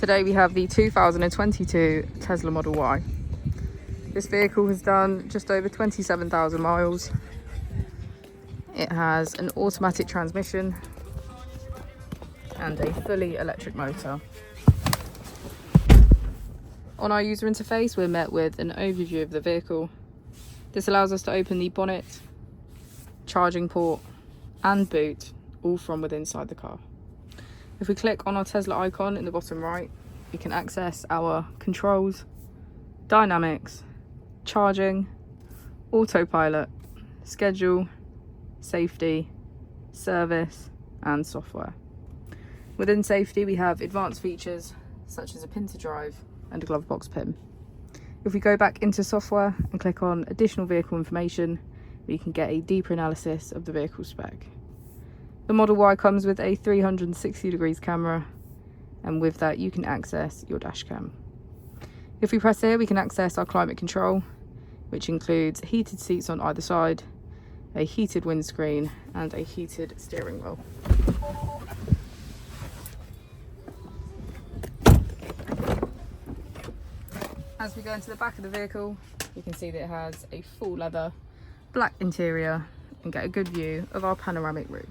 Today we have the 2022 Tesla Model Y. This vehicle has done just over 27,000 miles. It has an automatic transmission and a fully electric motor. On our user interface, we're met with an overview of the vehicle. This allows us to open the bonnet, charging port and boot, all from within inside the car. If we click on our Tesla icon in the bottom right, we can access our controls, dynamics, charging, autopilot, schedule, safety, service and software. Within safety we have advanced features such as a pin to drive and a glove box pin. If we go back into software and click on additional vehicle information, we can get a deeper analysis of the vehicle spec. The Model Y comes with a 360 degrees camera, and with that you can access your dash cam. If we press here, we can access our climate control, which includes heated seats on either side, a heated windscreen and a heated steering wheel. As we go into the back of the vehicle, you can see that it has a full leather black interior and get a good view of our panoramic roof.